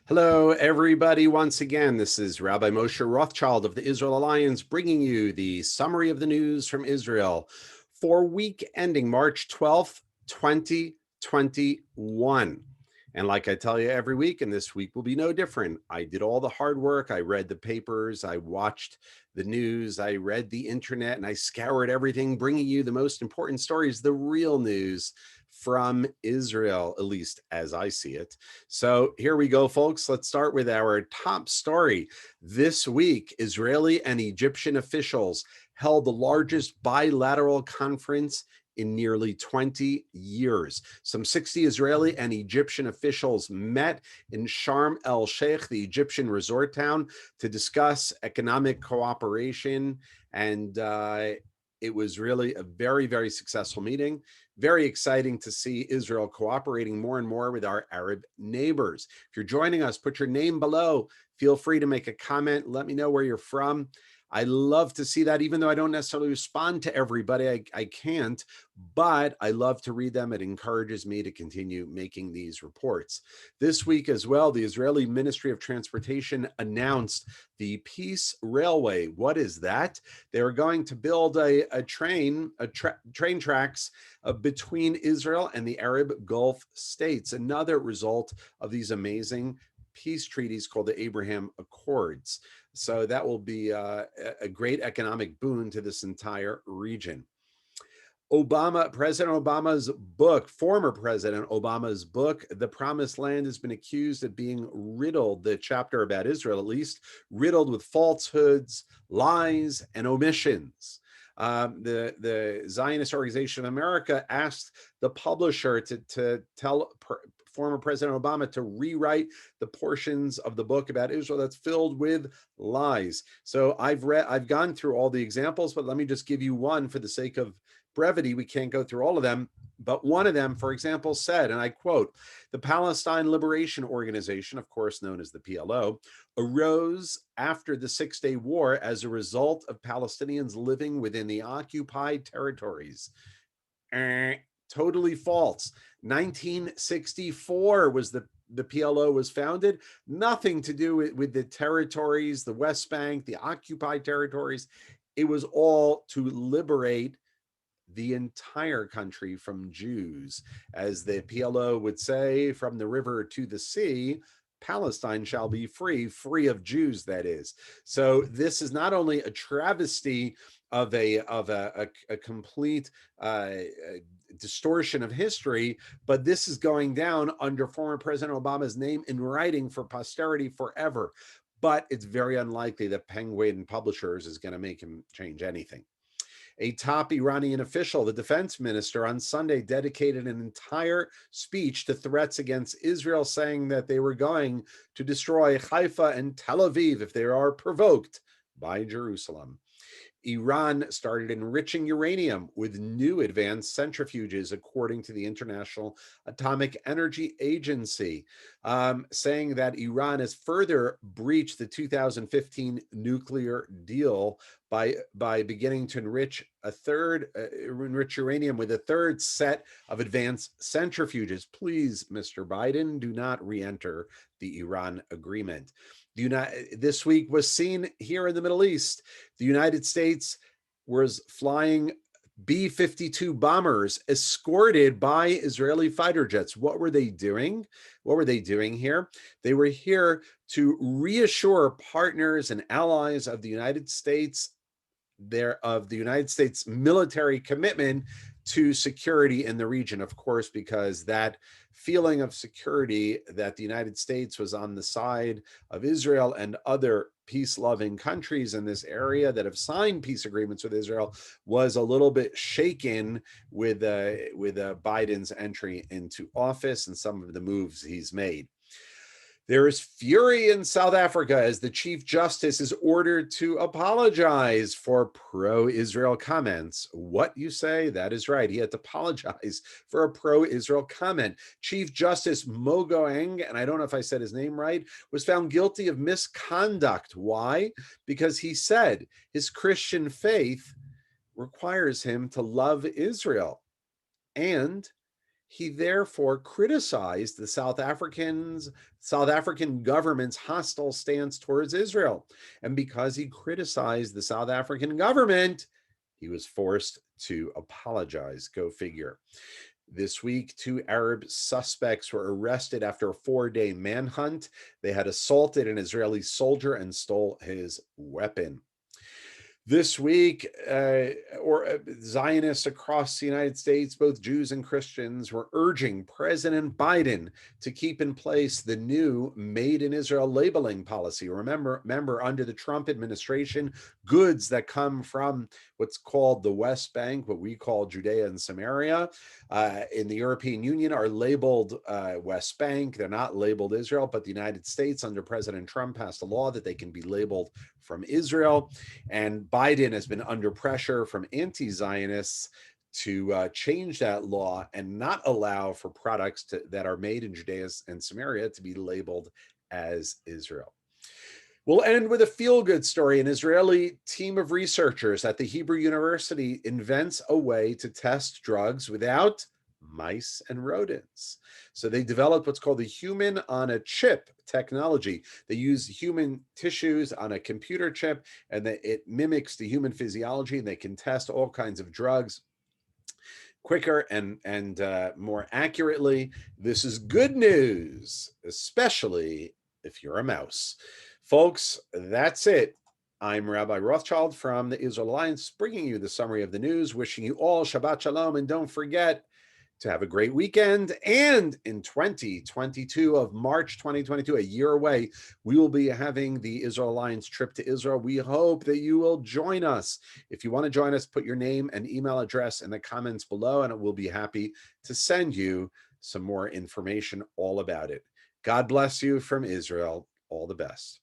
Hello, everybody. Once again, this is Rabbi Moshe Rothschild of the Israel Alliance bringing you the summary of the news from Israel for week ending March 12th, 2021. And like I tell you every week, and this week will be no different, I did all the hard work. I read the papers, I watched the news, I read the internet, and I scoured everything, bringing you the most important stories, the real news from Israel, at least as I see it. So here we go, folks. Let's start with our top story. This week, Israeli and Egyptian officials held the largest bilateral conference in nearly 20 years. Some 60 Israeli and Egyptian officials met in Sharm el Sheikh, the Egyptian resort town, to discuss economic cooperation. And it was really a very, very successful meeting. Very exciting to see Israel cooperating more and more with our Arab neighbors. If you're joining us, put your name below. Feel free to make a comment. Let me know where you're from. I love to see that, even though I don't necessarily respond to everybody. I can't, but I love to read them. It encourages me to continue making these reports. This week as well, the Israeli Ministry of Transportation announced the Peace Railway. What is that? They're going to build a train tracks between Israel and the Arab Gulf states, another result of these amazing peace treaties called the Abraham Accords. So that will be a great economic boon to this entire region. President Obama's book, former President Obama's book, The Promised Land, has been accused of being riddled, the chapter about Israel at least, riddled with falsehoods, lies, and omissions. The Zionist Organization of America asked the publisher to tell former President Obama to rewrite the portions of the book about Israel that's filled with lies. So I've gone through all the examples, but let me just give you one for the sake of brevity. We can't go through all of them, but one of them, for example, said, and I quote, "The Palestine Liberation Organization, of course known as the PLO, arose after the Six-Day War as a result of Palestinians living within the occupied territories." Totally false. 1964 was the PLO was founded. Nothing to do with the territories, the West Bank, the occupied territories. It was all to liberate the entire country from Jews. As the PLO would say, from the river to the sea, Palestine shall be free, free of Jews, that is. So this is not only a travesty of a complete distortion of history, but this is going down under former President Obama's name in writing for posterity forever. But it's very unlikely that Penguin Publishers is going to make him change anything. A top Iranian official, the defense minister, on Sunday dedicated an entire speech to threats against Israel, saying that they were going to destroy Haifa and Tel Aviv if they are provoked by Jerusalem. Iran started enriching uranium with new advanced centrifuges, according to the International Atomic Energy Agency, saying that Iran has further breached the 2015 nuclear deal by beginning to enrich uranium with a third set of advanced centrifuges. Please, Mr. Biden, do not re-enter the Iran agreement. This week was seen here in the Middle East. The United States was flying B-52 bombers escorted by Israeli fighter jets. What were they doing? What were they doing here? They were here to reassure partners and allies of the United States, military commitment to security in the region, of course, because that feeling of security that the United States was on the side of Israel and other peace-loving countries in this area that have signed peace agreements with Israel was a little bit shaken with Biden's entry into office and some of the moves he's made. There is fury in South Africa as the Chief Justice is ordered to apologize for pro-Israel comments. What you say? That is right. He had to apologize for a pro-Israel comment. Chief Justice Mogoeng, and I don't know if I said his name right, was found guilty of misconduct. Why? Because he said his Christian faith requires him to love Israel. And He therefore criticized the South African government's hostile stance towards Israel. And because he criticized the South African government, he was forced to apologize. Go figure. This week, two Arab suspects were arrested after a 4-day manhunt. They had assaulted an Israeli soldier and stole his weapon. This week, Zionists across the United States, both Jews and Christians, were urging President Biden to keep in place the new Made in Israel labeling policy. Remember, under the Trump administration, goods that come from what's called the West Bank, what we call Judea and Samaria, in the European Union are labeled West Bank. They're not labeled Israel, but the United States, under President Trump, passed a law that they can be labeled from Israel. And Biden has been under pressure from anti-Zionists to change that law and not allow for products that are made in Judea and Samaria to be labeled as Israel. We'll end with a feel-good story. An Israeli team of researchers at the Hebrew University invents a way to test drugs without mice and rodents. So they developed what's called the human on a chip technology. They use human tissues on a computer chip, and it mimics the human physiology, and they can test all kinds of drugs quicker and more accurately. This is good news, especially if you're a mouse. Folks, that's it. I'm Rabbi Rothschild from the Israel Alliance, bringing you the summary of the news, wishing you all Shabbat Shalom, and don't forget to have a great weekend. And in 2022 of March 2022, a year away, we will be having the Israel Alliance trip to Israel. We hope that you will join us. If you want to join us, put your name and email address in the comments below, and we'll be happy to send you some more information all about it. God bless you from Israel. All the best.